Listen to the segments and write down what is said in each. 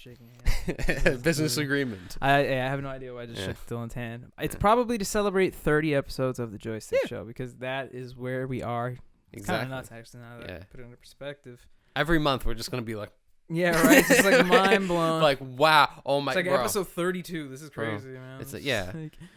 shaking hands. Business agreement. I have no idea why I just shook Dylan's hand. It's probably to celebrate 30 episodes of the Joystick Show, because that is where we are. It's kind of nuts, actually, now that I put it into perspective. Every month, we're just going to be like... Yeah, right? It's just like mind blown. Like, wow. Oh, my God. It's like episode 32. This is crazy, man. It's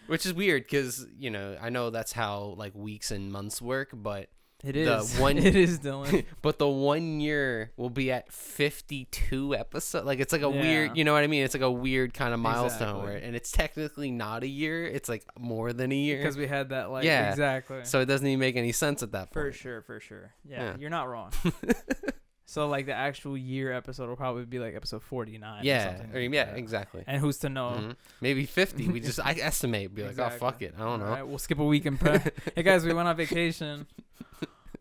which is weird, because, you know, I know that's how, like, weeks and months work, but... It is. It is, Dylan. But the 1 year will be at 52 episodes. Like, it's like a weird, you know what I mean? It's like a weird kind of milestone and it's technically not a year. It's like more than a year. Because we had that, like, exactly. So it doesn't even make any sense at that point. For sure. Yeah. You're not wrong. So, like, the actual year episode will probably be, like, episode 49 or something. Exactly. And who's to know? Mm-hmm. Maybe 50. I estimate. Be like, oh, fuck it. I don't know. All right, we'll skip a week and hey, guys, we went on vacation.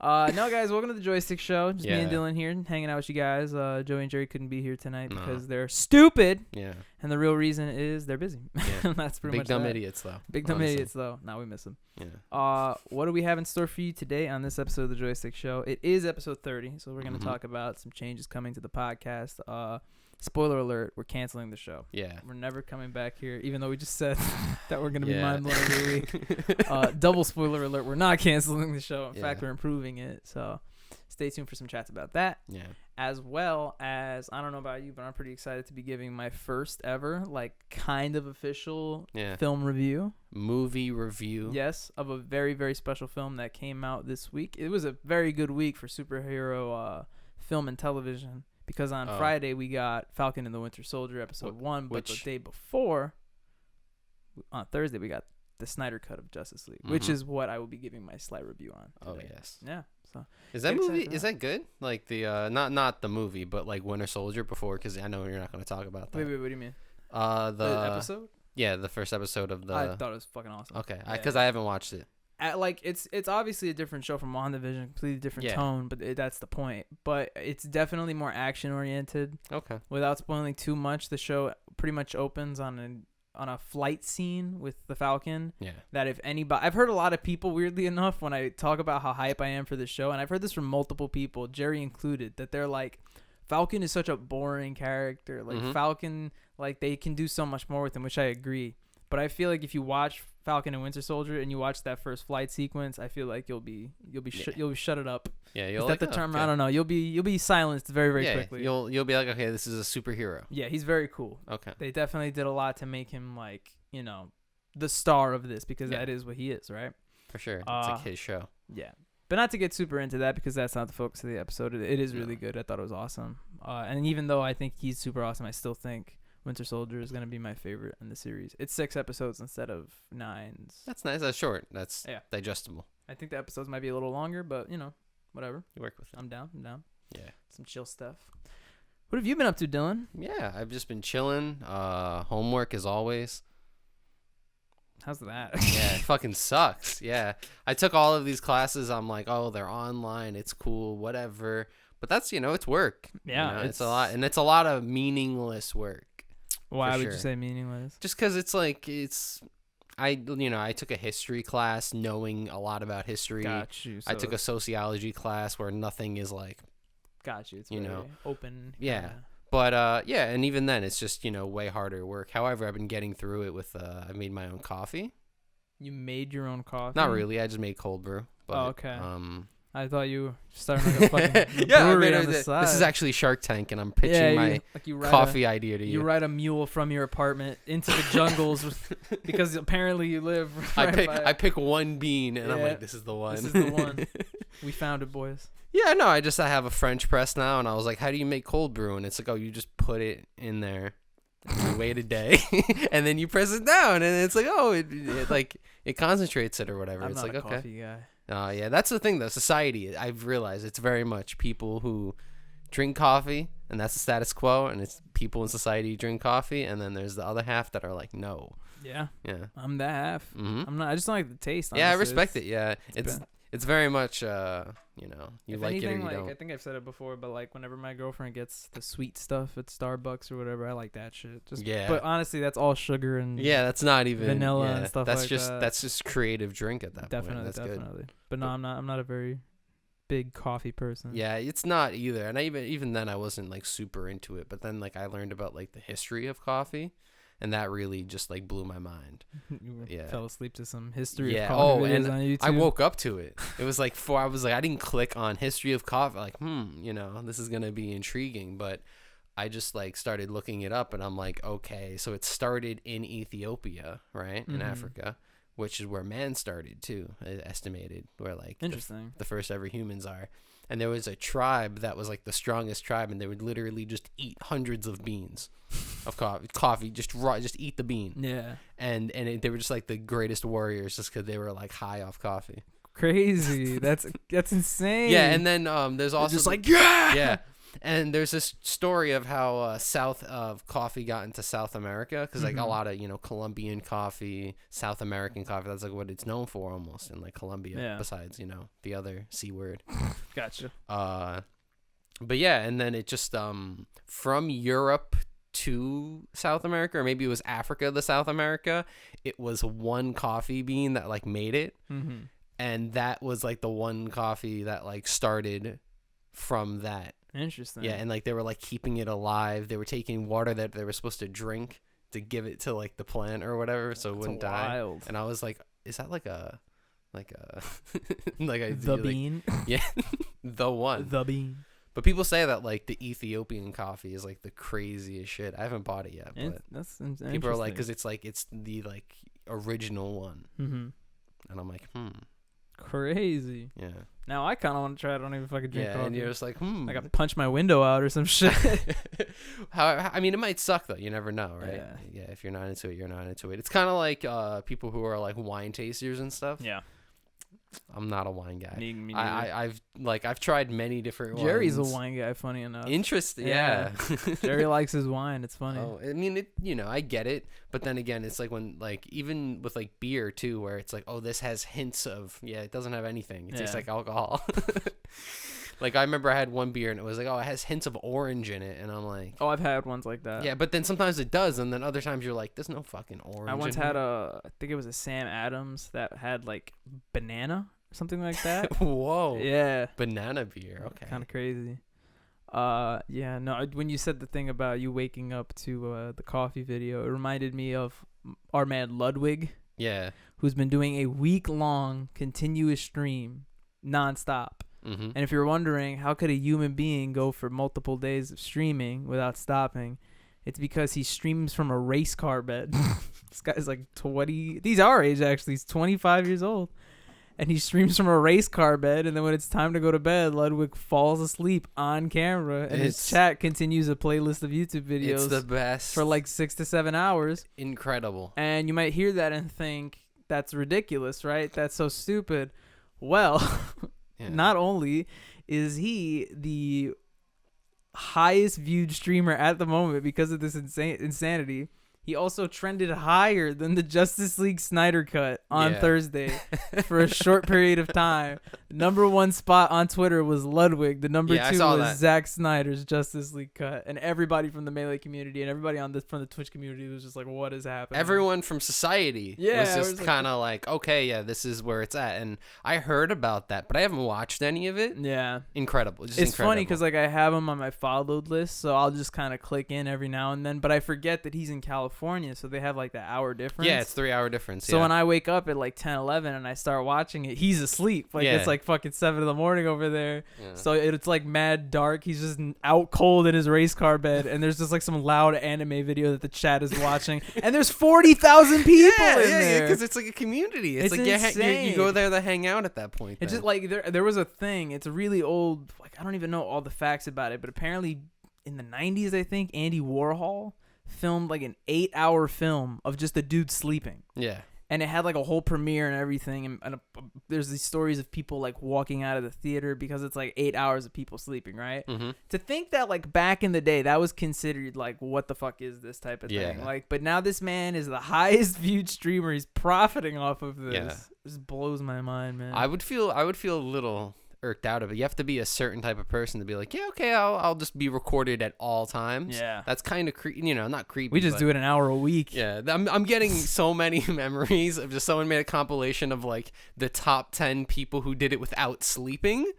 No, guys, welcome to the Joystick Show. Just me and Dylan here, hanging out with you guys. Joey and Jerry couldn't be here tonight because they're stupid. Yeah. And the real reason is they're busy. Yeah. That's pretty much dumb idiots, though. Big dumb idiots, though. Now we miss them. Yeah. What do we have in store for you today on this episode of the Joystick Show? It is episode 30, so we're going to talk about some changes coming to the podcast. Spoiler alert, we're canceling the show. Yeah. We're never coming back here, even though we just said that we're going to be mind-blown every week. Double spoiler alert, we're not canceling the show. In fact, we're improving it. So stay tuned for some chats about that. Yeah. As well as, I don't know about you, but I'm pretty excited to be giving my first ever, like, kind of official film review. Movie review. Yes, of a very, very special film that came out this week. It was a very good week for superhero film and television. Because on Friday, we got Falcon and the Winter Soldier episode 1, but the day before, on Thursday, we got the Snyder Cut of Justice League, which is what I will be giving my slight review on today. Oh, yes. Yeah. So is that movie, is that good? Like the, not the movie, but like Winter Soldier before, because I know you're not going to talk about that. Wait, what do you mean? The episode? Yeah, the first episode of the... I thought it was fucking awesome. Okay, because I haven't watched it. It's obviously a different show from WandaVision, completely different tone, but that's the point. But it's definitely more action oriented. Okay. Without spoiling too much, the show pretty much opens on a flight scene with the Falcon. Yeah. That if anybody, I've heard a lot of people, weirdly enough, when I talk about how hype I am for this show, and I've heard this from multiple people, Jerry included, that they're like, Falcon is such a boring character. Like Falcon, like they can do so much more with him, which I agree. But I feel like if you watch Falcon and Winter Soldier and you watch that first flight sequence, I feel like you'll be shut it up. Yeah, you'll is that the term? Okay. I don't know. You'll be silenced very, very quickly. You'll be like, okay, this is a superhero. Yeah, he's very cool. Okay. They definitely did a lot to make him like, you know, the star of this, because that is what he is, right? For sure. It's like his show. Yeah. But not to get super into that, because that's not the focus of the episode. It is really good. I thought it was awesome. And even though I think he's super awesome, I still think Winter Soldier is going to be my favorite in the series. It's 6 episodes instead of 9. That's nice. That's short. That's digestible. I think the episodes might be a little longer, but, you know, whatever. You work with it. I'm down. Yeah. Some chill stuff. What have you been up to, Dylan? Yeah, I've just been chilling. Homework as always. How's that? Yeah, it fucking sucks. Yeah. I took all of these classes. I'm like, oh, they're online. It's cool. Whatever. But that's, you know, it's work. Yeah. You know, it's a lot. And it's a lot of meaningless work. Why would you say meaningless? Just because it's like, I took a history class knowing a lot about history. Got you. So I took a sociology class where nothing is like. Got you. It's open. Yeah. But, and even then, it's just, you know, way harder work. However, I've been getting through it with, I made my own coffee. You made your own coffee? Not really. I just made cold brew. But, okay. I thought you were starting like a fucking brewery on the side. This is actually Shark Tank, and I'm pitching my coffee idea to you. You ride a mule from your apartment into the jungles because apparently you live I pick one bean, and I'm like, this is the one. This is the one. We found it, boys. Yeah, no, I have a French press now, and I was like, how do you make cold brew? And it's like, oh, you just put it in there. You wait a day, and then you press it down, and it's like, oh, it concentrates it or whatever. I'm not a coffee guy. Yeah, that's the thing, though. Society, I've realized it's very much people who drink coffee, and that's the status quo, and it's people in society who drink coffee, and then there's the other half that are like, no. Yeah. Yeah. I'm that half. Mm-hmm. I just don't like the taste. Honestly. Yeah, I respect it. Yeah. It's very much, you know, you if like anything, it or you don't. I think I've said it before, but like whenever my girlfriend gets the sweet stuff at Starbucks or whatever, I like that shit. But honestly, that's all sugar and that's not even vanilla and stuff like that. That's just creative drink at that point. That's definitely. Good. But no, I'm not a very big coffee person. Yeah, it's not either. And I even then I wasn't like super into it. But then like I learned about like the history of coffee, and that really just like blew my mind. You fell asleep to some history of coffee and videos on YouTube. I woke up to it. It was like I didn't click on history of coffee. Like, this is gonna be intriguing. But I just like started looking it up, and I'm like, okay, so it started in Ethiopia, right, in Africa, which is where man started too, estimated, where like interesting the first ever humans are. And there was a tribe that was like the strongest tribe, and they would literally just eat hundreds of beans of coffee, just eat the bean. Yeah. And they were just like the greatest warriors just because they were like high off coffee. Crazy. That's insane. Yeah, and then there's also just like yeah. And there's this story of how south of coffee got into South America, because like a lot of Colombian coffee, South American coffee, that's like what it's known for almost in like Colombia, besides the other C word. Gotcha. But yeah, and then it just from Europe to South America, or maybe it was Africa to South America, it was one coffee bean that like made it, and that was like the one coffee that like started from that. Interesting. Yeah, and like they were like keeping it alive. They were taking water that they were supposed to drink to give it to like the plant or whatever, so it wouldn't die. And I was like, is that like a the bean? Yeah, the one. The bean. But people say that like the Ethiopian coffee is like the craziest shit. I haven't bought it yet, but that's people are like, because it's the like original one. And I'm like, crazy. Yeah. Now I kind of want to try it. I don't even fucking drink coffee. And you're just like, I got to punch my window out or some shit. I mean, it might suck though. You never know, right? Yeah. If you're not into it, you're not into it. It's kind of like people who are like wine tasters and stuff. Yeah. I'm not a wine guy. Me I've tried many different wines. Jerry's a wine guy, funny enough. Interesting. Yeah. Jerry likes his wine. It's funny. Oh, I mean, I get it, but then again, it's like when like even with like beer too, where it's like, oh, this has hints of it doesn't have anything. It tastes like alcohol. Like I remember I had one beer and it was like, oh, it has hints of orange in it, and I'm like, oh, I've had ones like that. Yeah, but then sometimes it does, and then other times you're like, there's no fucking orange. I once had I think it was a Sam Adams that had like banana or something like that. Whoa. Yeah. Banana beer. Okay. Kind of crazy. Yeah. No. When you said the thing about you waking up to the coffee video, it reminded me of our man Ludwig. Yeah. Who's been doing a week-long continuous stream, nonstop. And if you're wondering how could a human being go for multiple days of streaming without stopping, it's because he streams from a race car bed. This guy's like 20. He's our age, actually. He's 25 years old. And he streams from a race car bed. And then when it's time to go to bed, Ludwig falls asleep on camera. And his chat continues a playlist of YouTube videos. It's the best. For like 6 to 7 hours. Incredible. And you might hear that and think, that's ridiculous, right? That's so stupid. Well... Yeah. Not only is he the highest viewed streamer at the moment because of this insanity, he also trended higher than the Justice League Snyder Cut on Thursday for a short period of time. Number one spot on Twitter was Ludwig. The number two was Zack Snyder's Justice League Cut. And everybody from the Melee community and everybody from the Twitch community was just like, what is happening? Everyone from society was just kind of like, okay, yeah, this is where it's at. And I heard about that, but I haven't watched any of it. Yeah. Incredible. It's funny because like I have him on my followed list, so I'll just kind of click in every now and then. But I forget that he's in California, so they have like the hour difference. Yeah, it's 3 hour difference. So when I wake up at like 10, 11 and I start watching it, he's asleep. Like it's like fucking 7 in the morning over there. Yeah. So it's like mad dark. He's just out cold in his race car bed, and there's just like some loud anime video that the chat is watching, and there's 40,000 people in there. Because it's like a community. It's like you go there to hang out at that point. It's just like there was a thing. It's really old. Like I don't even know all the facts about it, but apparently in the 90s, I think Andy Warhol filmed like an 8-hour film of just a dude sleeping. Yeah. And it had like a whole premiere and everything. And there's these stories of people like walking out of the theater because it's like 8 hours of people sleeping, right? Mm-hmm. To think that like back in the day, that was considered like, what the fuck is this type of thing? Like, but now this man is the highest viewed streamer. He's profiting off of this. Yeah. It just blows my mind, man. I would feel a little irked out of it. You have to be a certain type of person to be like, yeah, okay, I'll just be recorded at all times. Yeah, that's kind of not creepy. We just do it an hour a week. Yeah, I'm getting so many memories of just someone made a compilation of like the top 10 people who did it without sleeping.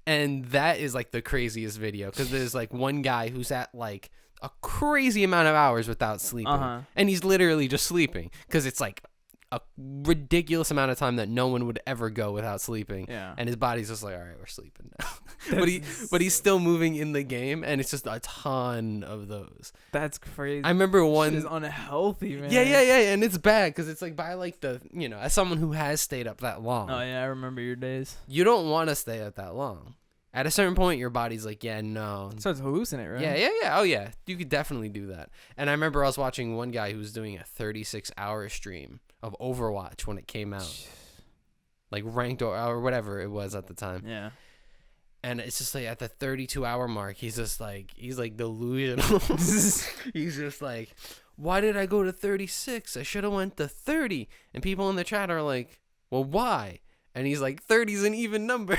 And that is like the craziest video because there's like one guy who's at like a crazy amount of hours without sleeping. And he's literally just sleeping because it's like a ridiculous amount of time that no one would ever go without sleeping. Yeah. And his body's just like, all right, we're sleeping now. but he's still moving in the game, and it's just a ton of those. That's crazy. I remember one is unhealthy, man. Yeah, and it's bad because it's like by like the, you know, as someone who has stayed up that long. Oh yeah, I remember your days. You don't want to stay up that long. At a certain point, your body's like, yeah, no. It starts hallucinating, right? Yeah. Oh, yeah. You could definitely do that. And I remember I was watching one guy who was doing a 36-hour stream of Overwatch when it came out. Like ranked or whatever it was at the time. Yeah. And it's just like at the 32-hour mark, he's delusional. He's just like, why did I go to 36? I should have went to 30. And people in the chat are like, well, why? And he's like, 30's an even number.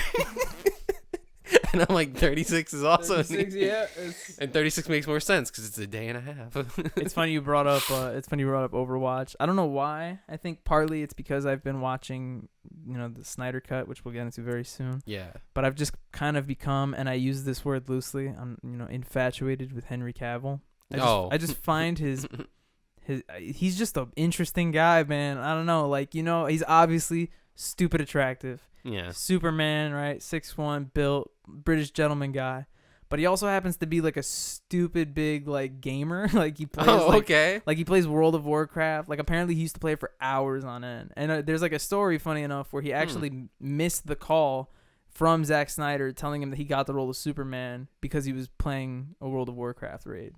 And I'm like, 36 is also 36, yeah. And 36 makes more sense because it's a day and a half. It's funny you brought up Overwatch. I don't know why. I think partly it's because I've been watching, you know, the Snyder Cut, which we'll get into very soon. Yeah. But I've just kind of become, and I use this word loosely, I'm, you know, infatuated with Henry Cavill. I just find he's just an interesting guy, man. I don't know, like, you know, he's obviously stupid attractive. Yeah. Superman, right? 6'1", built, British gentleman guy. But he also happens to be like a stupid big like gamer. Like he plays like he plays World of Warcraft. Like apparently he used to play for hours on end. And there's like a story, funny enough, where he actually missed the call from Zack Snyder telling him that he got the role of Superman because he was playing a World of Warcraft raid.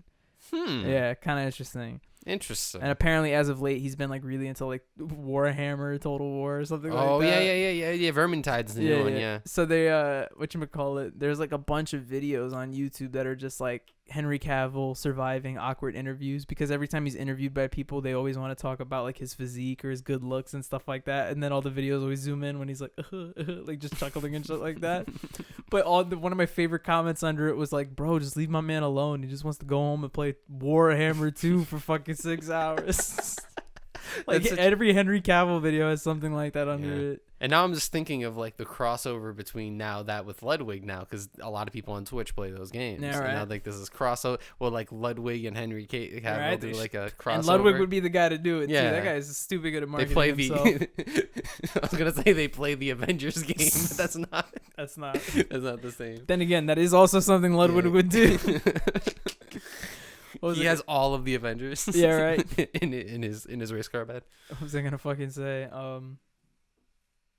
Yeah, kind of interesting. Interesting. And apparently, as of late, he's been like really into like Warhammer, Total War, or something like that. Oh yeah. Vermintide's the new one. Yeah. So they whatchamacallit, there's like a bunch of videos on YouTube that are just like Henry Cavill surviving awkward interviews because every time he's interviewed by people, they always want to talk about like his physique or his good looks and stuff like that. And then all the videos always zoom in when he's like, like just chuckling and shit like that. But one of my favorite comments under it was like, bro, just leave my man alone. He just wants to go home and play Warhammer 2 for fucking 6 hours. Like every Henry Cavill video has something like that under it. And now I'm just thinking of like the crossover between now that with Ludwig now, because a lot of people on Twitch play those games. Yeah, right. And now like this is crossover. Well, like Ludwig and Henry Cavill do like a crossover. And Ludwig would be the guy to do it too. That guy is stupid good at marketing. They play himself. I was gonna say they play the Avengers game, but that's not. That's not the same. Then again, that is also something Ludwig would do. He has all of the Avengers. Yeah, right. in his race car bed. What was I gonna fucking say?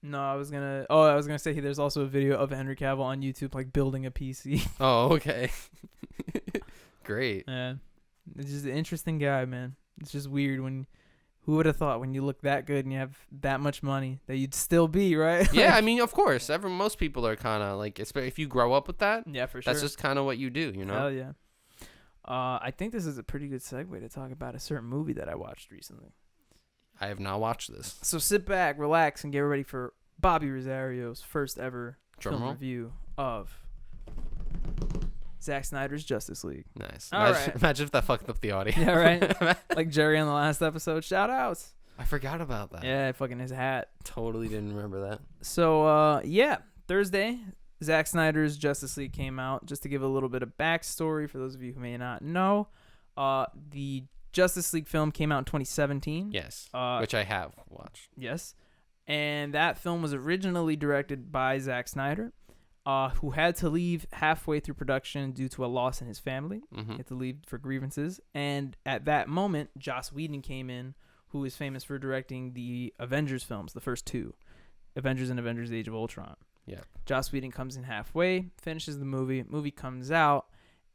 No, I was gonna say there's also a video of Henry Cavill on YouTube like building a PC. Oh, okay. Great. Yeah, it's just an interesting guy, man. It's just weird who would have thought when you look that good and you have that much money that you'd still be, right? Yeah, I mean, of course. Most people are kind of like, if you grow up with that. Yeah, for sure. That's just kind of what you do, you know? Hell yeah. I think this is a pretty good segue to talk about a certain movie that I watched recently. I have not watched this. So sit back, relax, and get ready for Bobby Rosario's first ever film review of Zack Snyder's Justice League. Nice. Imagine if that fucked up the audience. Yeah, right? Like Jerry on the last episode. Shout outs. I forgot about that. Yeah, fucking his hat. Totally didn't remember that. So, Thursday, Zack Snyder's Justice League came out. Just to give a little bit of backstory for those of you who may not know, the Justice League film came out in 2017. Yes, which I have watched. Yes, and that film was originally directed by Zack Snyder, who had to leave halfway through production due to a loss in his family. Mm-hmm. He had to leave for grievances, and at that moment, Joss Whedon came in, who is famous for directing the Avengers films, the first two, Avengers and Avengers: Age of Ultron. Yeah. Joss Whedon comes in halfway, finishes the movie. Movie comes out,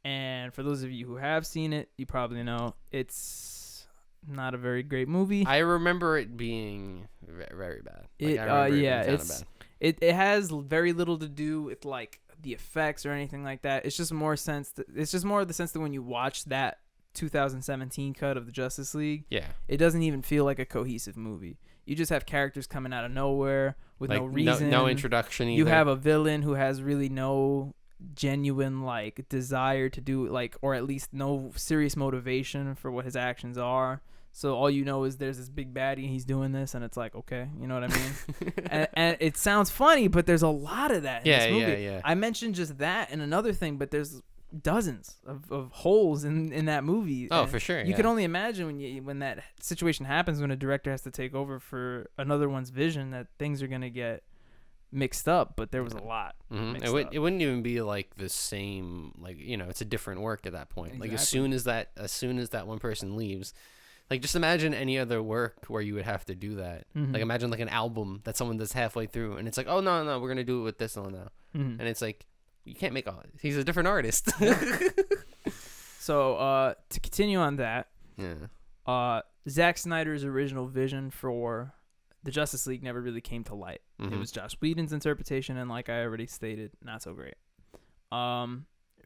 and for those of you who have seen it, you probably know it's not a very great movie. I remember it being very bad. It has very little to do with like the effects or anything like that. It's just more of the sense that when you watch that 2017 cut of the Justice League, it doesn't even feel like a cohesive movie. You just have characters coming out of nowhere with like, no reason. No introduction either. You have a villain who has really no genuine like desire to do like, or at least no serious motivation for what his actions are. So all you know is there's this big baddie and he's doing this, and it's like, okay, you know what I mean? and it sounds funny, but there's a lot of that in this movie. Yeah. I mentioned just that and another thing, but there's dozens of holes in that movie. Oh, and for sure. You can only imagine when that situation happens, when a director has to take over for another one's vision, that things are going to get mixed up, but there was a lot. It wouldn't even be like the same, like, you know, it's a different work at that point. Exactly. Like as soon as that one person leaves, like, just imagine any other work where you would have to do that. Like, imagine like an album that someone does halfway through and it's like, oh no, we're gonna do it with this one now. And it's like, you can't make all, he's a different artist. So to continue on that, Zack Snyder's original vision for the Justice League never really came to light. It was Joss Whedon's interpretation, and like I already stated, not so great.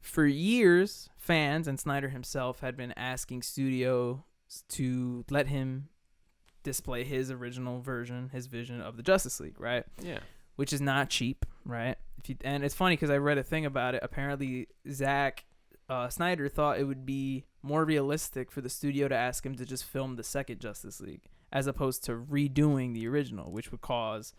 For years, fans and Snyder himself had been asking studios to let him display his original version, his vision of the Justice League, right? Yeah. Which is not cheap, right? And it's funny because I read a thing about it. Apparently, Zack Snyder thought it would be more realistic for the studio to ask him to just film the second Justice League as opposed to redoing the original, which would cause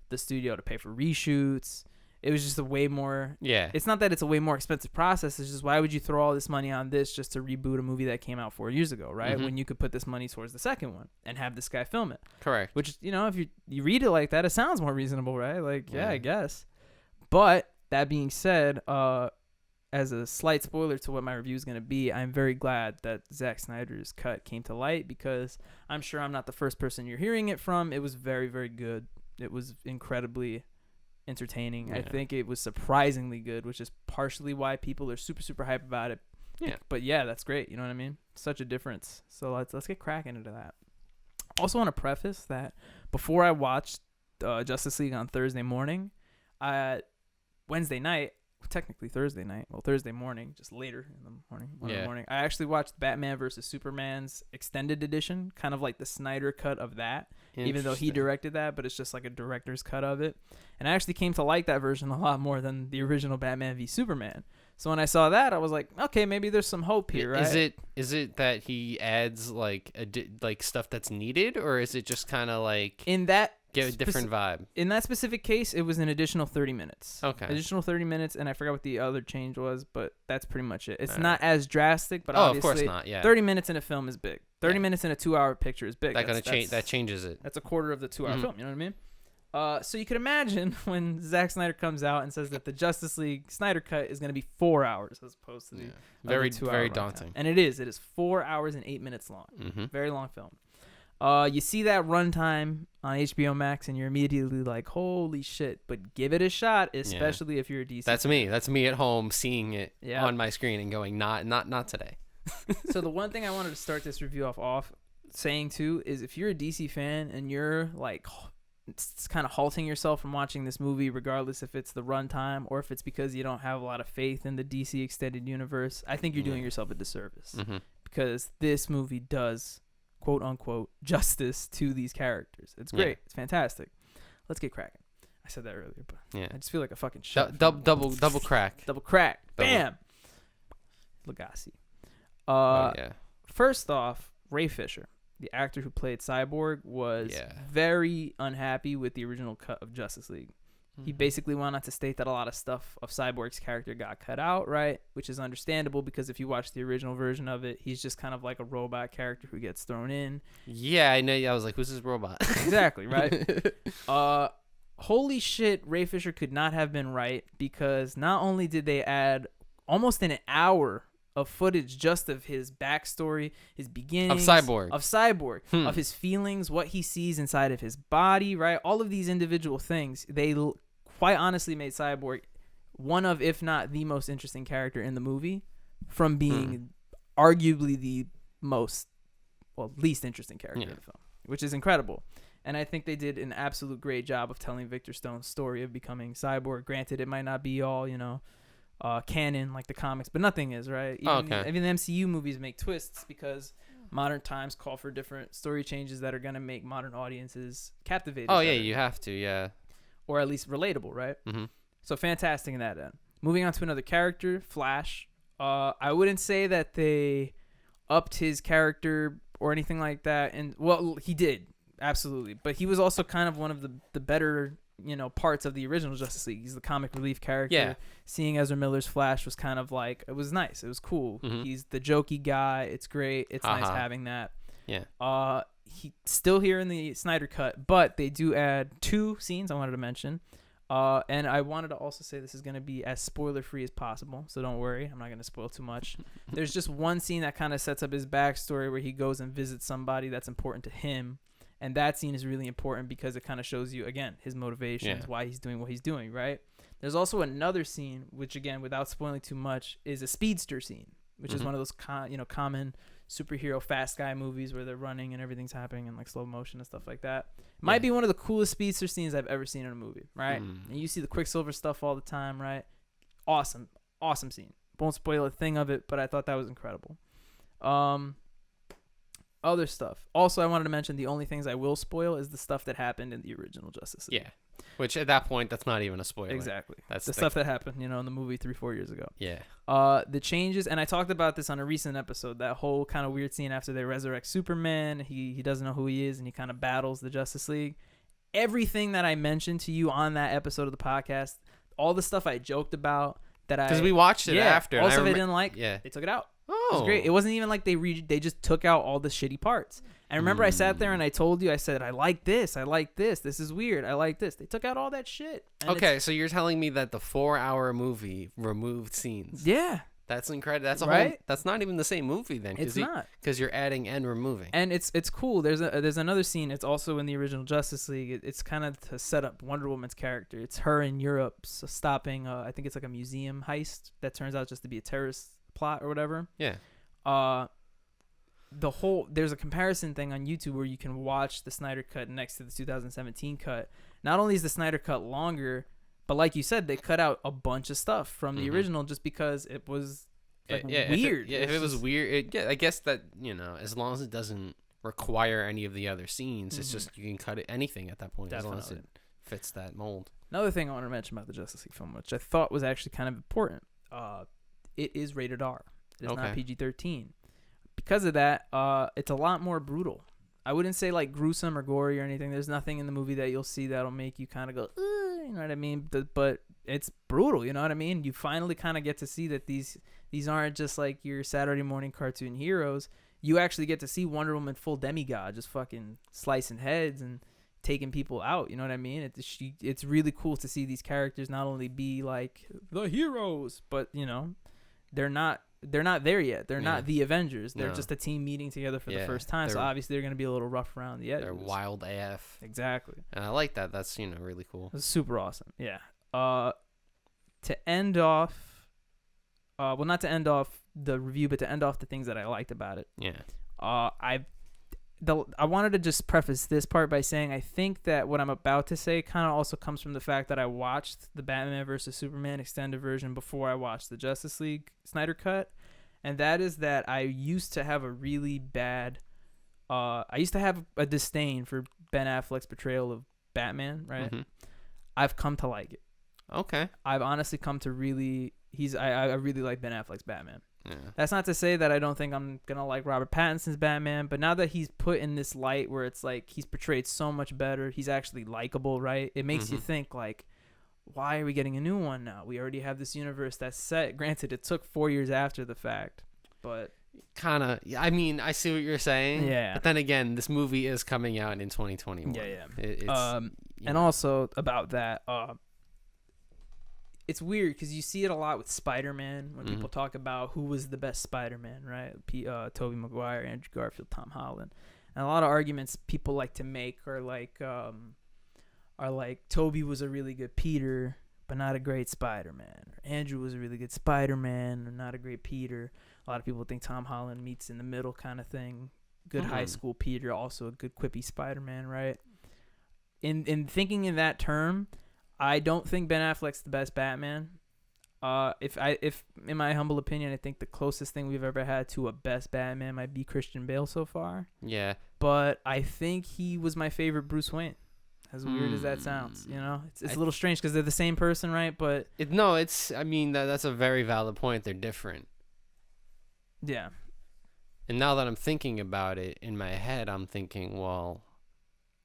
the studio to pay for reshoots. It was just a way more... Yeah. It's not that it's a way more expensive process. It's just, why would you throw all this money on this just to reboot a movie that came out 4 years ago, right? When you could put this money towards the second one and have this guy film it. Correct. Which, you know, if you read it like that, it sounds more reasonable, right? Like, yeah, I guess. But that being said, as a slight spoiler to what my review is going to be, I'm very glad that Zack Snyder's cut came to light, because I'm sure I'm not the first person you're hearing it from. It was very, very good. It was incredibly entertaining. Yeah. I think it was surprisingly good, which is partially why people are super, super hype about it. Yeah. But yeah, that's great. You know what I mean? Such a difference. So let's get cracking into that. Also want to preface that before I watched Justice League on Thursday morning, Wednesday night, technically Thursday night, well, Thursday morning, just later in the morning, in the morning, I actually watched Batman vs. Superman's extended edition, kind of like the Snyder cut of that, even though he directed that, but it's just like a director's cut of it. And I actually came to like that version a lot more than the original Batman v Superman. So when I saw that, I was like, okay, maybe there's some hope here, right? Is it that he adds like stuff that's needed, or is it just kind of like in that get a different vibe? In that specific case, it was an additional 30 minutes. Okay. Additional 30 minutes, and I forgot what the other change was, but that's pretty much it. It's not as drastic, but obviously, of course not. Yeah. 30 minutes in a film is big. 30 minutes in a 2-hour picture is big. That changes it. That's a quarter of the 2-hour film. You know what I mean? So you could imagine when Zack Snyder comes out and says that the Justice League Snyder Cut is going to be 4 hours as opposed to the very 2-hour daunting. runtime. And it is. It is 4 hours and 8 minutes long. Very long film. You see that runtime on HBO Max and you're immediately like, holy shit, but give it a shot, especially if you're a DC That's fan. me. That's me at home seeing it on my screen and going, not today. So the one thing I wanted to start this review off saying too is, if you're a DC fan and you're like, it's kind of halting yourself from watching this movie, regardless if it's the runtime or if it's because you don't have a lot of faith in the DC extended universe, I think you're doing yourself a disservice, because this movie does, quote unquote, justice to these characters. It's great. It's fantastic. Let's get cracking. I said that earlier, but I just feel like a fucking shit. Double crack. Double crack. Bam. Legacy. First off, Ray Fisher, the actor who played Cyborg, was very unhappy with the original cut of Justice League. He basically went on to state that a lot of stuff of Cyborg's character got cut out, right? Which is understandable, because if you watch the original version of it, he's just kind of like a robot character who gets thrown in. Yeah, I know. I was like, who's this robot? Exactly, right? Holy shit, Ray Fisher could not have been right, because not only did they add almost an hour of footage just of his backstory, his beginnings of Cyborg, of his feelings, what he sees inside of his body, right? All of these individual things, they quite honestly made Cyborg one of, if not the most interesting character in the movie, from being arguably the least interesting character in the film, which is incredible. And I think they did an absolute great job of telling Victor Stone's story of becoming Cyborg. Granted, it might not be all, canon like the comics, but nothing is, right? Even the MCU movies make twists because modern times call for different story changes that are going to make modern audiences captivated. Oh, yeah, you have to, or at least relatable, right? So fantastic in that end. Moving on to another character, Flash. I wouldn't say that they upped his character or anything like that. And well, he did absolutely, but he was also kind of one of the better parts of the original Justice League. He's the comic relief character. Yeah. Seeing Ezra Miller's Flash was kind of like, it was nice. It was cool. Mm-hmm. He's the jokey guy. It's great. It's nice having that. Yeah. He's still here in the Snyder Cut, but they do add 2 scenes I wanted to mention. And I wanted to also say this is going to be as spoiler-free as possible, so don't worry. I'm not going to spoil too much. There's just one scene that kind of sets up his backstory where he goes and visits somebody that's important to him. And that scene is really important because it kind of shows you, again, his motivations, why he's doing what he's doing, right? There's also another scene, which, again, without spoiling too much, is a speedster scene, which is one of those common superhero fast guy movies where they're running and everything's happening in like slow motion and stuff like that. Might be one of the coolest speedster scenes I've ever seen in a movie, right? And you see the Quicksilver stuff all the time, right? Awesome scene. Won't spoil a thing of it, but I thought that was incredible. Other stuff. Also, I wanted to mention the only things I will spoil is the stuff that happened in the original Justice League. Yeah. Which at that point, that's not even a spoiler. Exactly. That's the stuff that happened, in the movie 3-4 years ago. Yeah. The changes, and I talked about this on a recent episode, that whole kind of weird scene after they resurrect Superman. He doesn't know who he is, and he kind of battles the Justice League. Everything that I mentioned to you on that episode of the podcast, all the stuff I joked about because we watched it after. All stuff I didn't like, they took it out. Oh. It was great. It wasn't even like they just took out all the shitty parts. And remember, I sat there and I told you, I said, I like this. This is weird. I like this. They took out all that shit. Okay, so you're telling me that the 4-hour movie removed scenes. Yeah. That's incredible. That's that's not even the same movie then. It's not. Because you're adding and removing. And it's cool. There's another scene. It's also in the original Justice League. It's kind of to set up Wonder Woman's character. It's her in Europe stopping, I think it's like a museum heist that turns out just to be a terrorist plot or whatever. Yeah. There's a comparison thing on YouTube where you can watch the Snyder Cut next to the 2017 cut. Not only is the Snyder Cut longer, but like you said, they cut out a bunch of stuff from the original just because it was weird. If it was weird, I guess that, as long as it doesn't require any of the other scenes, it's just you can cut it anything at that point. Definitely. As long as it fits that mold. Another thing I want to mention about the Justice League film, which I thought was actually kind of important, it is rated R. It is not PG-13. Because of that, it's a lot more brutal. I wouldn't say like gruesome or gory or anything. There's nothing in the movie that you'll see that'll make you kind of go, you know what I mean? But it's brutal, you know what I mean? You finally kind of get to see that these aren't just like your Saturday morning cartoon heroes. You actually get to see Wonder Woman full demigod, just fucking slicing heads and taking people out, you know what I mean? It's really cool to see these characters not only be like the heroes, but they're not there yet. They're not the Avengers. They're just a team meeting together for the first time. So obviously they're going to be a little rough around the edges. They're wild AF. Exactly. And I like that. That's, really cool. It's super awesome. Yeah. To end off, not to end off the review, but to end off the things that I liked about it. Yeah. I wanted to just preface this part by saying I think that what I'm about to say kind of also comes from the fact that I watched the Batman vs. Superman extended version before I watched the Justice League Snyder Cut, and that is that I used to have a really bad I used to have a disdain for Ben Affleck's portrayal of Batman, right? Mm-hmm. I've come to like it. Okay. I've honestly come to really I really like Ben Affleck's Batman. Yeah. That's not to say that I don't think I'm gonna like Robert Pattinson's Batman, but now that he's put in this light where it's like he's portrayed so much better, he's actually likable, right? It makes you think like, why are we getting a new one now? We already have this universe that's set. Granted, it took 4 years after the fact, but kind of. I mean, I see what you're saying. Yeah. But then again, this movie is coming out in 2021. Yeah. And also about that, it's weird because you see it a lot with Spider-Man when people talk about who was the best Spider-Man, right? Tobey Maguire, Andrew Garfield, Tom Holland. And a lot of arguments people like to make are like Tobey was a really good Peter, but not a great Spider-Man. Or Andrew was a really good Spider-Man, and not a great Peter. A lot of people think Tom Holland meets in the middle kind of thing. Good high school Peter, also a good quippy Spider-Man, right? In thinking in that term, I don't think Ben Affleck's the best Batman. If in my humble opinion, I think the closest thing we've ever had to a best Batman might be Christian Bale so far. Yeah. But I think he was my favorite Bruce Wayne. As weird as that sounds, it's a little strange because they're the same person, right? But I mean that's a very valid point. They're different. Yeah. And now that I'm thinking about it in my head, I'm thinking, well,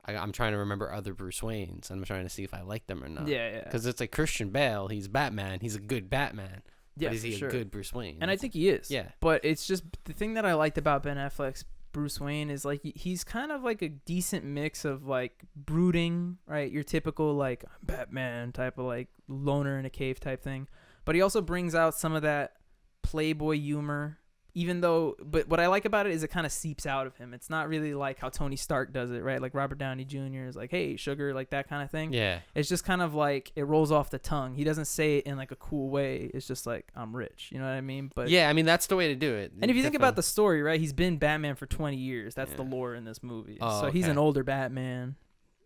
I'm trying to remember other Bruce Waynes. I'm trying to see if I like them or not. Yeah. Because it's like Christian Bale. He's Batman. He's a good Batman. Yeah, but is he a good Bruce Wayne? And I think he is. Yeah. But it's just the thing that I liked about Ben Affleck's Bruce Wayne is like he's kind of like a decent mix of like brooding, right? Your typical like Batman type of like loner in a cave type thing. But he also brings out some of that playboy humor. But what I like about it is it kind of seeps out of him. It's not really like how Tony Stark does it, right? Like Robert Downey Jr. is like, hey, sugar, like that kind of thing. Yeah. It's just kind of like it rolls off the tongue. He doesn't say it in like a cool way. It's just like, I'm rich. You know what I mean? But yeah, I mean, that's the way to do it. And if you think about the story, right? He's been Batman for 20 years. That's the lore in this movie. So he's an older Batman.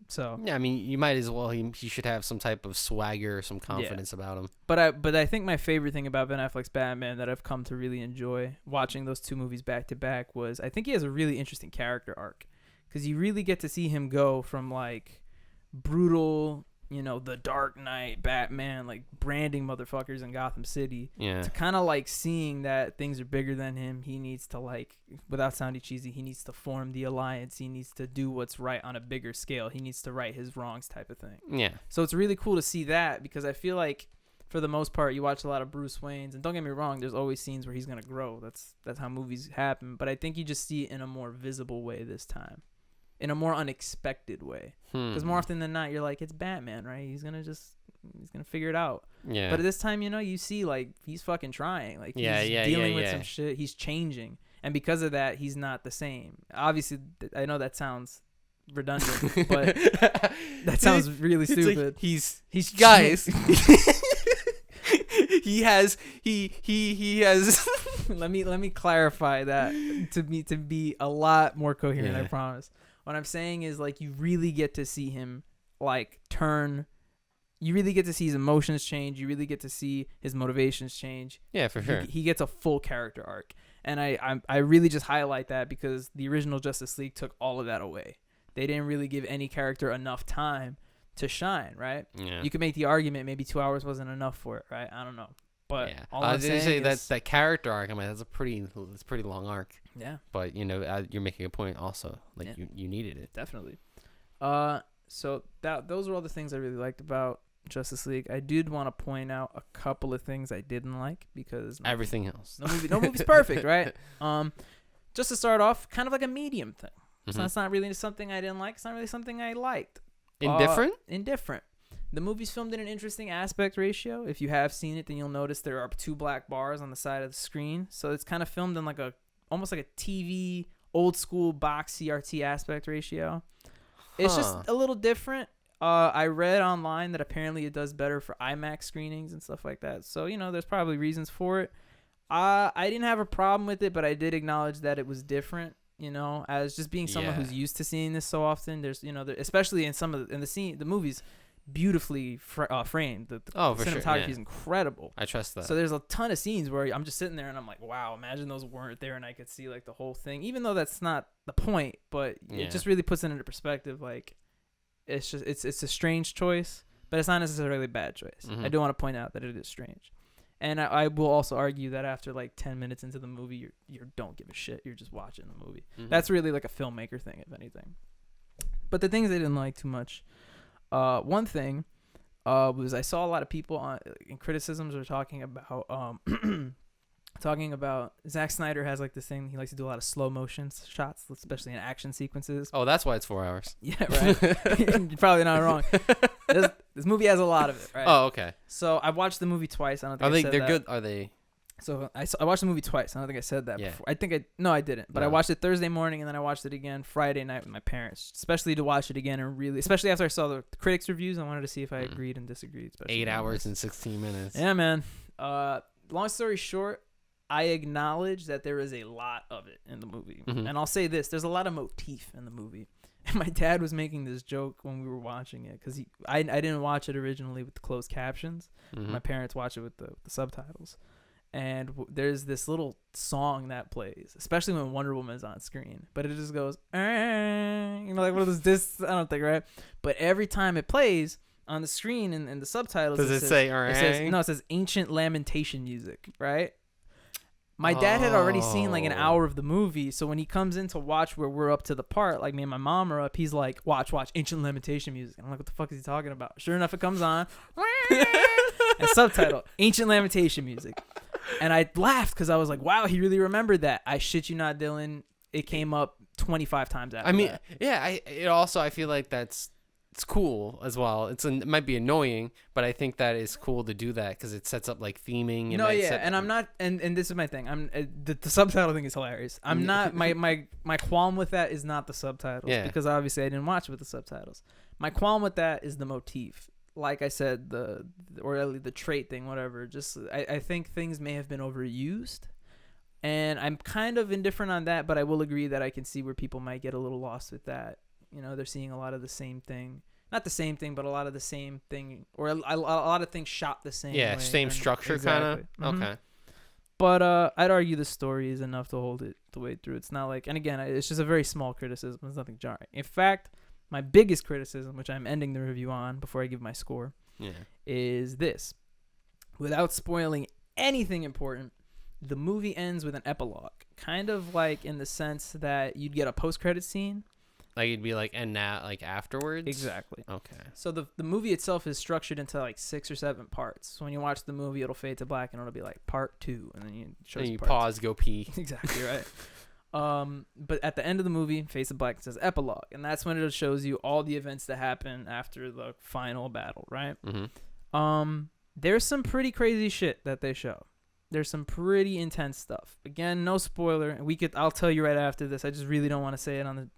So yeah, I mean, you might as well. He should have some type of swagger, some confidence about him. But I think my favorite thing about Ben Affleck's Batman that I've come to really enjoy watching those two movies back to back was I think he has a really interesting character arc, because you really get to see him go from like brutal, the Dark Knight Batman, like branding motherfuckers in Gotham City, to kind of like seeing that things are bigger than him. He needs to, like, without sounding cheesy, he needs to form the alliance. He needs to do what's right on a bigger scale. He needs to right his wrongs type of thing. Yeah. So it's really cool to see that, because I feel like for the most part you watch a lot of Bruce Waynes, and don't get me wrong, there's always scenes where he's going to grow. That's how movies happen. But I think you just see it in a more visible way this time. In a more unexpected way. Because more often than not, you're like, it's Batman, right? He's going to figure it out. Yeah. But at this time, you see, like, he's fucking trying. Like, he's dealing with some shit. He's changing. And because of that, he's not the same. Obviously, I know that sounds redundant, but that sounds really stupid. Like he's guys. he has let me clarify that to be a lot more coherent, I promise. What I'm saying is, like, you really get to see him, like, turn. You really get to see his emotions change. You really get to see his motivations change. Yeah, for sure. He gets a full character arc. And I really just highlight that because the original Justice League took all of that away. They didn't really give any character enough time to shine, right? Yeah. You could make the argument maybe 2 hours wasn't enough for it, right? I don't know. But all I'm saying is that character arc, I mean, that's a pretty long arc. Yeah. But you're making a point also, like you needed it. Definitely. So those are all the things I really liked about Justice League. I did want to point out a couple of things I didn't like, because everything else. No movie's perfect, right? Just to start off, kind of like a medium thing. So it's not really something I didn't like. It's not really something I liked. Indifferent? Indifferent. The movie's filmed in an interesting aspect ratio. If you have seen it, then you'll notice there are 2 black bars on the side of the screen. So it's kind of filmed in like almost like a TV, old school box CRT aspect ratio. It's just a little different. I read online that apparently it does better for IMAX screenings and stuff like that. So, there's probably reasons for it. I didn't have a problem with it, but I did acknowledge that it was different. As just being someone who's used to seeing this so often, there's, especially in the movies, beautifully framed. The cinematography is incredible. I trust that. So there's a ton of scenes where I'm just sitting there and I'm like, wow, imagine those weren't there and I could see like the whole thing, even though that's not the point, but it just really puts it into perspective. Like, it's a strange choice, but it's not necessarily a bad choice. I do want to point out that it is strange. And I will also argue that after like 10 minutes into the movie, you don't give a shit. You're just watching the movie. That's really like a filmmaker thing, if anything. But the things I didn't like too much, one thing was I saw a lot of people in criticisms were talking about Zack Snyder has like this thing. He likes to do a lot of slow motion shots, especially in action sequences. Oh, that's why it's 4 hours. Yeah, right. You're probably not wrong. This movie has a lot of it, right? Oh, okay. So I watched the movie twice. I don't think I said they're that. good? Are they? So I watched the movie twice. I don't think I said that before. I didn't. But I watched it Thursday morning, and then I watched it again Friday night with my parents, especially to watch it again especially after I saw the critics' reviews. I wanted to see if I agreed and disagreed. 8 hours and 16 minutes. Yeah, man. Long story short, I acknowledge that there is a lot of it in the movie. And I'll say this. There's a lot of motif in the movie. And my dad was making this joke when we were watching it, because I didn't watch it originally with the closed captions. My parents watch it with the subtitles. And there's this little song that plays, especially when Wonder Woman's on screen. But it just goes, like one of those discs, I don't think, right? But every time it plays on the screen in the subtitles, does it say, it says ancient lamentation music, right? My dad had already seen like an hour of the movie, so when he comes in to watch where we're up to the part, like me and my mom are up, he's like, watch, Ancient Lamentation music. And I'm like, what the fuck is he talking about? Sure enough, it comes on. And subtitle, Ancient Lamentation music. And I laughed because I was like, wow, he really remembered that. I shit you not, Dylan. It came up 25 times after that. Yeah, I feel like it's cool as well. It might be annoying, but I think that is cool to do that because it sets up like theming. And I'm not, and this is my thing. The subtitle thing is hilarious. I'm not my qualm with that is not the subtitles because obviously I didn't watch it with the subtitles. My qualm with that is the motif. Like I said, the trait thing, whatever. Just I think things may have been overused, and I'm kind of indifferent on that. But I will agree that I can see where people might get a little lost with that. They're seeing a lot of the same thing. Not the same thing, but a lot of the same thing. Or a lot of things shot the same way. Yeah, same structure kind of. Mm-hmm. Okay. But I'd argue the story is enough to hold it the way through. It's not like... And again, it's just a very small criticism. It's nothing jarring. In fact, my biggest criticism, which I'm ending the review on before I give my score, is this. Without spoiling anything important, the movie ends with an epilogue. Kind of like in the sense that you'd get a post-credit scene. Like you'd be like, and now, like afterwards? Exactly. Okay. So the movie itself is structured into like 6 or 7 parts. So when you watch the movie, it'll fade to black and it'll be like part 2. And then you pause, go pee. Exactly, right. But at the end of the movie, fades to black, it says epilogue. And that's when it shows you all the events that happen after the final battle, right? Mm-hmm. There's some pretty crazy shit that they show. There's some pretty intense stuff. Again, no spoiler. I'll tell you right after this. I just really don't want to say it on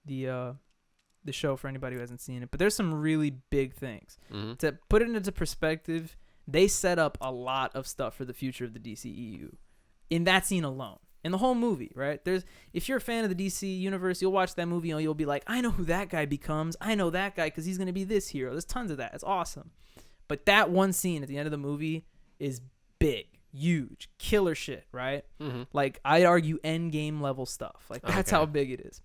the show for anybody who hasn't seen it. But there's some really big things. Mm-hmm. To put it into perspective, they set up a lot of stuff for the future of the DCEU in that scene alone. In the whole movie, right? If you're a fan of the DC universe, you'll watch that movie and you'll be like, I know who that guy becomes. I know that guy because he's going to be this hero. There's tons of that. It's awesome. But that one scene at the end of the movie is big. Huge, killer shit, right? Mm-hmm. Like I'd argue end game level stuff. Like that's how big it is.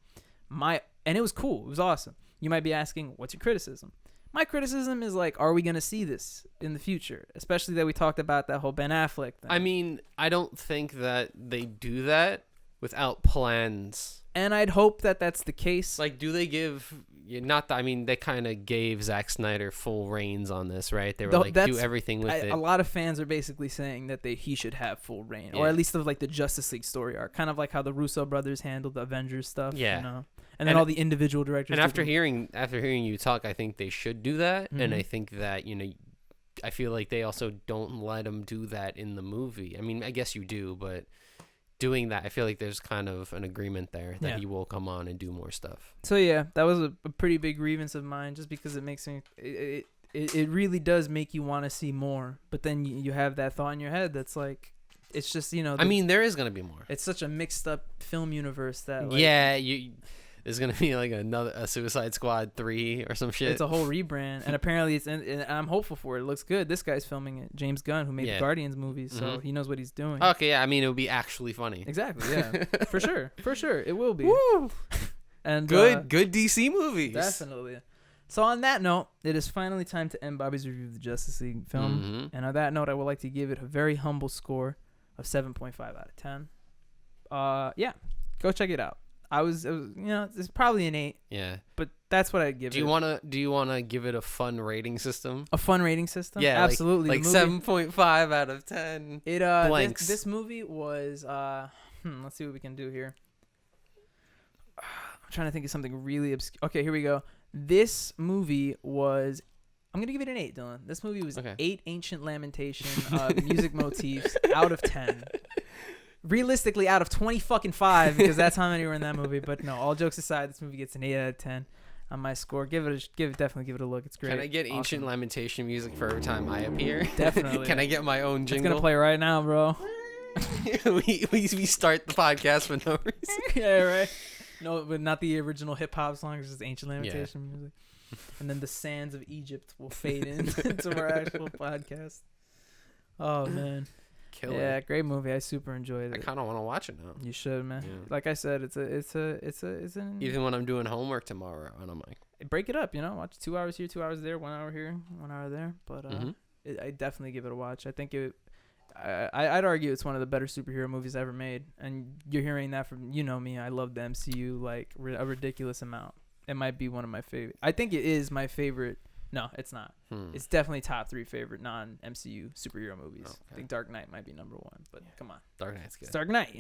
And it was cool. It was awesome. You might be asking, what's your criticism? My criticism is like, are we gonna see this in the future? Especially that we talked about that whole Ben Affleck thing. I mean, I don't think that they do that without plans. And I'd hope that that's the case. Like, do they give? They kind of gave Zack Snyder full reins on this, right? They were like, do everything with it. A lot of fans are basically saying that he should have full reign, or at least of like the Justice League story arc, kind of like how the Russo brothers handled the Avengers stuff. Yeah, and then all the individual directors. And after hearing you talk, I think they should do that, and I think that I feel like they also don't let him do that in the movie. I mean, I guess you do, but doing that, I feel like there's kind of an agreement there that he will come on and do more stuff. So yeah, that was a pretty big grievance of mine, just because it makes me it really does make you want to see more, but then you have that thought in your head that's like, it's just there is gonna be more. It's such a mixed up film universe that there's gonna be like a Suicide Squad 3 or some shit. It's a whole rebrand, and apparently and I'm hopeful for it. It looks good. This guy's filming it, James Gunn, who made the Guardians movies, so he knows what he's doing. Okay, yeah. I mean, it would be actually funny. Exactly. Yeah, for sure, it will be. Woo! And good DC movies. Definitely. So on that note, it is finally time to end Bobby's review of the Justice League film, and on that note, I would like to give it a very humble score of 7.5 out of 10. Yeah, go check it out. It's probably an 8. Yeah. But that's what I'd give it. Do you wanna give it a fun rating system? A fun rating system? Yeah, absolutely. Like 7.5 out of 10. Blanks. This movie was let's see what we can do here. I'm trying to think of something really obscure. Okay, here we go. This movie was, I'm gonna give it an 8, Dylan. This movie was 8 Ancient Lamentation music motifs out of 10. Realistically, out of 25, because that's how many were in that movie. But no, all jokes aside, this movie gets an 8 out of 10 on my score. Definitely give it a look. It's great. Can I get Ancient Lamentation music for every time I appear? Definitely. Can I get my own jingle? It's gonna play right now, bro. we start the podcast for no reason. Yeah, right. No, but not the original hip hop song. It's just Ancient Lamentation music. And then the sands of Egypt will fade into our actual podcast. Oh man. Killer. Yeah, great movie. I super enjoyed it. I kind of want to watch it now. You should, man. Yeah. Like I said, it's an even when I'm doing homework tomorrow, and I'm like, break it up, watch 2 hours here, 2 hours there, 1 hour here, 1 hour there. But I definitely give it a watch. I think I'd argue it's one of the better superhero movies ever made, and you're hearing that from me. I love the MCU like a ridiculous amount. It might be one of my favorite. I think it is my favorite. No, it's not. It's definitely top 3 favorite non-MCU superhero movies. Okay. I think Dark Knight might be number 1, but come on. Dark Knight's good. It's Dark Knight,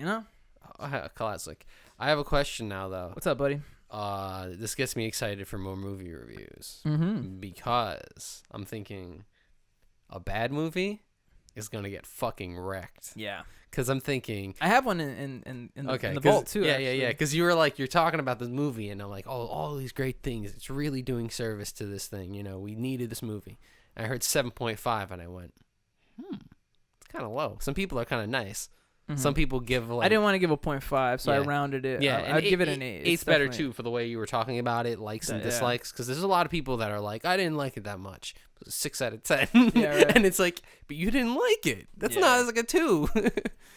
Classic. I have a question now, though. What's up, buddy? This gets me excited for more movie reviews because I'm thinking a bad movie is gonna get fucking wrecked. Yeah. Because I'm thinking I have one in the vault too. Yeah. Because you were like, you're talking about this movie, and I'm like, oh, all these great things. It's really doing service to this thing. We needed this movie. And I heard 7.5, and I went, it's kind of low. Some people are kind of nice. Some people give like... I didn't want to give a 0.5, so I rounded it. Yeah, I'd give it an 8. Eight's better, too, for the way you were talking about it, likes and dislikes. Because there's a lot of people that are like, I didn't like it that much. 6 out of 10. Yeah, right. And it's like, but you didn't like it. That's not, it's like a 2.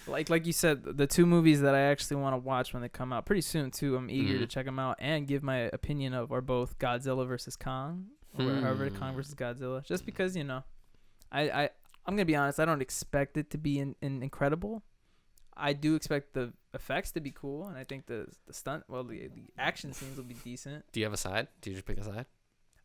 like you said, the 2 movies that I actually want to watch when they come out pretty soon, too. I'm eager to check them out and give my opinion of are both Godzilla versus Kong. Or however, Kong versus Godzilla. Just because, I'm going to be honest, I don't expect it to be incredible. I do expect the effects to be cool, and I think the action scenes will be decent. Do you have a side? Do you just pick a side?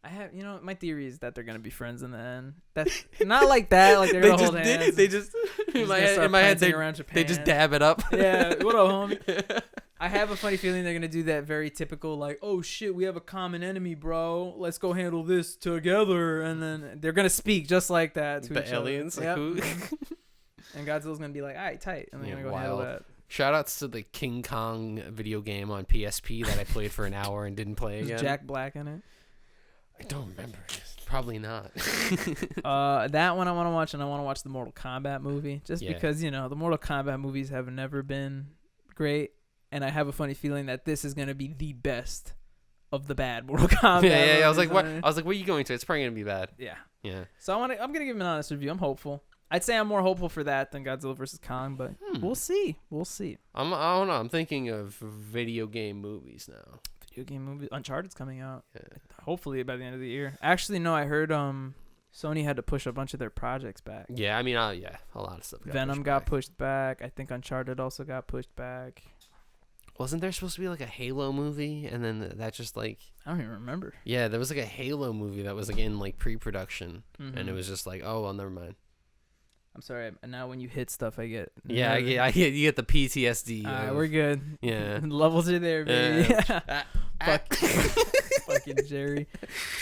I have, my theory is that they're gonna be friends in the end. That's not like that. Like they're gonna hold hands. They just in my head they just dab it up. Yeah, what up, homie? I have a funny feeling they're gonna do that very typical, like, oh shit, we have a common enemy, bro. Let's go handle this together, and then they're gonna speak just like that to each aliens. other. Like who? And Godzilla's gonna be like, all right, tight, and they're gonna go handle that. Shoutouts to the King Kong video game on PSP that I played for an hour and didn't play again. Is Jack Black in it? I don't remember. Probably not. That one I want to watch, and I want to watch the Mortal Kombat movie, just because the Mortal Kombat movies have never been great, and I have a funny feeling that this is gonna be the best of the bad Mortal Kombat. Yeah. I was like, what? I was like, what are you going to? It's probably gonna be bad. Yeah. So I'm gonna give him an honest review. I'm hopeful. I'd say I'm more hopeful for that than Godzilla vs. Kong, but we'll see. I don't know. I'm thinking of video game movies now. Video game movies. Uncharted's coming out. Yeah. Hopefully by the end of the year. Actually, no. I heard Sony had to push a bunch of their projects back. Yeah, I mean, a lot of stuff. Venom got pushed back. I think Uncharted also got pushed back. Wasn't there supposed to be like a Halo movie, and then that just like... I don't even remember. Yeah, there was like a Halo movie that was like in like pre-production, and it was just like, oh well, never mind. I'm sorry. Now when you hit stuff, I get... Yeah, I get you get the PTSD. All right, we're good. Yeah. Levels are there, baby. Fucking Jerry.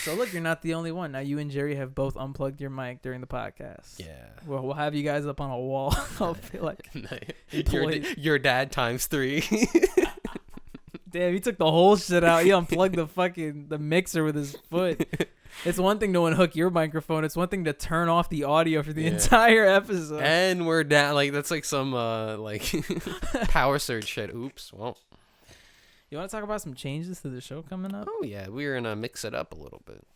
So look, you're not the only one. Now you and Jerry have both unplugged your mic during the podcast. Yeah. Well, we'll have you guys up on a wall. I'll feel like your dad times 3. Damn, he took the whole shit out. He unplugged the mixer with his foot. It's one thing to unhook your microphone. It's one thing to turn off the audio for the entire episode. And we're down. Like, that's like some power surge shit. Oops. Well. You want to talk about some changes to the show coming up? Oh, yeah. We're going to mix it up a little bit.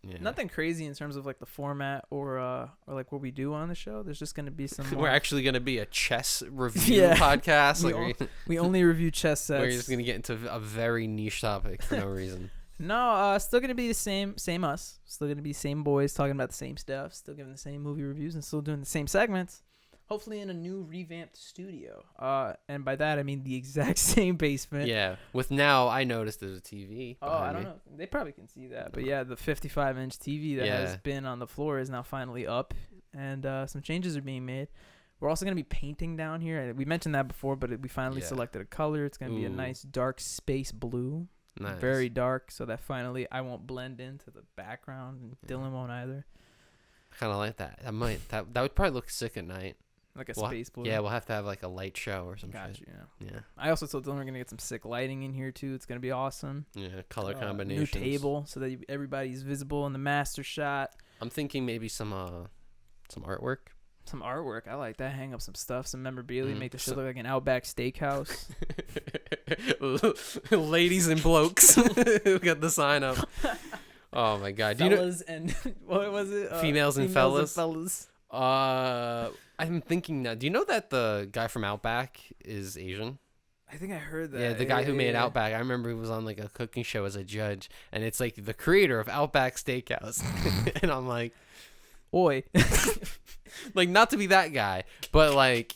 Yeah. Nothing crazy in terms of like the format or like what we do on the show. There's just going to be some We're actually going to be a chess review podcast. We only review chess sets. We're just going to get into a very niche topic for no reason. No, still going to be the same us. Still going to be same boys talking about the same stuff, still giving the same movie reviews and still doing the same segments. Hopefully in a new revamped studio. And by that I mean the exact same basement. Yeah. With now I noticed there's a TV. Oh, I don't know. They probably can see that. But yeah, the 55-inch TV that has been on the floor is now finally up, and some changes are being made. We're also going to be painting down here. We mentioned that before, but we finally selected a color. It's going to be a nice dark space blue. Nice. Very dark, so that finally I won't blend into the background, and Dylan won't either. I kind of like that. That would probably look sick at night. Like a space blue. Yeah, we'll have to have like a light show or something. Gotcha, yeah. I also told Dylan we're gonna get some sick lighting in here too. It's gonna be awesome. Yeah, color combinations. New table so that everybody's visible in the master shot. I'm thinking maybe some artwork. Some artwork. I like that. Hang up some stuff, some memorabilia, make the shit look like an Outback Steakhouse. Ladies and blokes who got the sign up. Oh my god. Fellas and what was it? Females and fellas. I'm thinking now. Do you know that the guy from Outback is Asian? I think I heard that. Yeah, the guy who made Outback. I remember he was on like a cooking show as a judge, and it's like the creator of Outback Steakhouse. And I'm like, Oi. Like, not to be that guy, but like,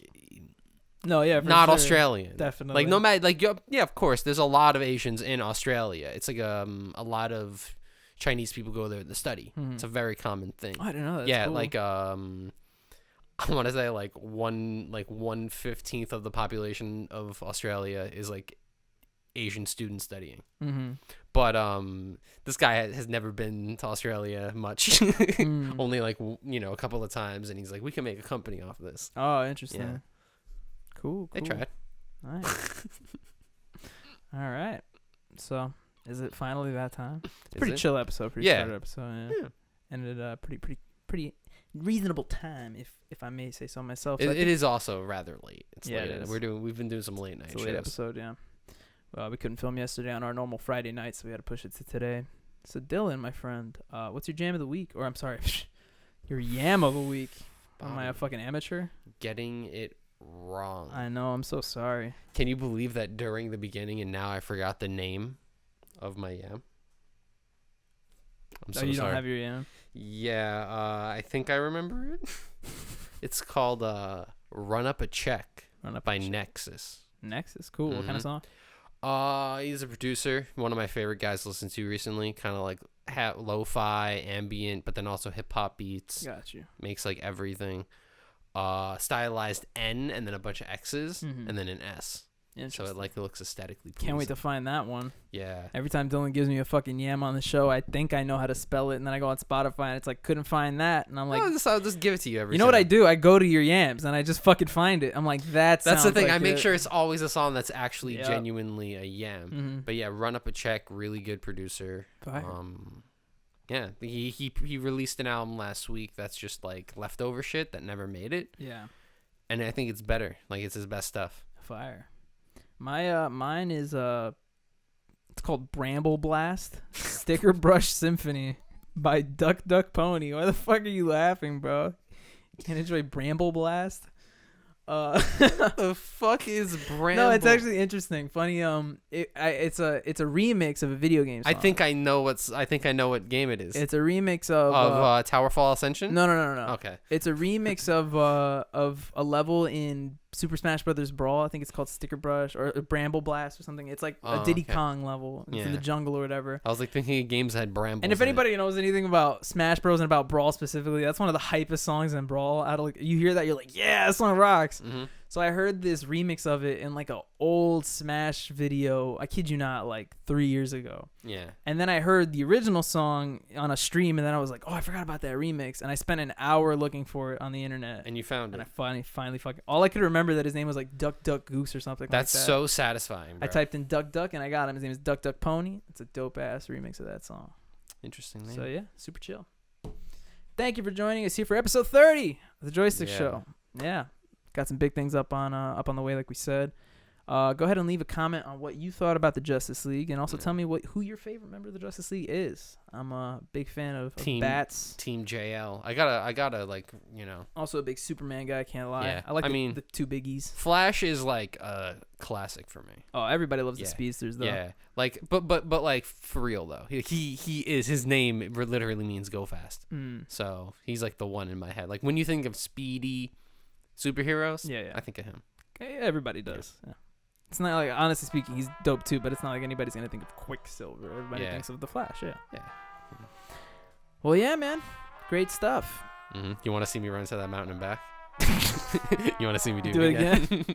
no, yeah, not sure. Australian. Definitely. Like, no matter, like, yeah, of course, there's a lot of Asians in Australia. It's like a lot of Chinese people go there to study. It's a very common thing. Oh, I don't know. That's yeah, cool. like I want to say like 1/15 of the population of Australia is like Asian students studying. But this guy has never been to Australia much. Only like a couple of times, and he's like, we can make a company off of this. Oh, interesting. Yeah. Cool. They tried. Nice. All right. So, is it finally that time? It's a Is pretty it? chill episode. Pretty short episode. Yeah. Ended pretty reasonable time, if I may say so myself. It is also rather late. It's Yeah, late. it is. We've been doing some late night It's a shows. late episode, yeah. Well, we couldn't film yesterday on our normal Friday night, so we had to push it to today. So, Dylan, my friend, what's your jam of the week? Or, I'm sorry, your yam of the week. Am I a fucking amateur? Getting it wrong. I know. I'm so sorry. Can you believe that during the beginning and now I forgot the name of my yam? I'm so you sorry. don't have your yam? Yeah, I think I remember it. It's called Run Up a Check by NxxxxS. NxxxxS, cool. What kind of song? He's a producer, one of my favorite guys to listen to recently. Kind of like lo-fi, ambient, but then also hip-hop beats. Got you. Makes like everything. Stylized N and then a bunch of X's and then an S. So it like looks aesthetically pleasing. Can't wait to find that one. Yeah. Every time Dylan gives me a fucking yam on the show, I think I know how to spell it, and then I go on Spotify and it's like, couldn't find that, and I'm like, I'll just give it to you every you know time. what I do? I go to your yams and I just fucking find it. I'm like, that's the thing. Like I make sure it's always a song that's actually Yep. genuinely a yam. But yeah, Run Up a Check, really good producer. Fire. Yeah, he released an album last week that's just like leftover shit that never made it. Yeah. And I think it's better. Like, it's his best stuff. Fire. Mine is it's called Bramble Blast Stickerbrush Symphony by Duck Duck Pony. Why the fuck are you laughing, bro? You can't enjoy Bramble Blast? The fuck is Bramble? No, it's actually interesting. Funny. It's a remix of a video game song. I think I know what game it is. It's a remix of Towerfall Ascension. No. Okay. It's a remix of a level in Super Smash Brothers Brawl. I think it's called Stickerbrush or Bramble Blast or something. It's like a Diddy Kong level. It's in the jungle or whatever. I was like thinking of games that had brambles. And if anybody knows anything about Smash Bros and about Brawl specifically, that's one of the hypest songs in Brawl. You hear that, you're like, yeah, that song rocks. So I heard this remix of it in like an old Smash video. I kid you not, like 3 years ago. Yeah. And then I heard the original song on a stream, and then I was like, oh, I forgot about that remix. And I spent an hour looking for it on the internet. And you found it. And I finally fucking... All I could remember that his name was like Duck Duck Goose or something That's like that. so satisfying, bro. I typed in Duck Duck, and I got him. His name is Duck Duck Pony. It's a dope-ass remix of that song. Interesting name. So, yeah, super chill. Thank you for joining us here for episode 30 of the Joystick Show. Yeah. Got some big things up on the way, like we said. Go ahead and leave a comment on what you thought about the Justice League, and also tell me who your favorite member of the Justice League is. I'm a big fan of Bats. Team JL. I gotta like, Also a big Superman guy. Can't lie. Yeah. I like the two biggies. Flash is like a classic for me. Oh, everybody loves the speedsters though. Yeah. Like, but like for real though, he is, his name literally means go fast. So he's like the one in my head. Like when you think of speedy superheroes, I think of him. Okay, everybody does. Yeah. It's not like, honestly speaking, he's dope too, but it's not like anybody's gonna think of Quicksilver. Everybody thinks of the Flash. Yeah. Well, yeah, man, great stuff. You want to see me run to that mountain and back? You want to see me do it again?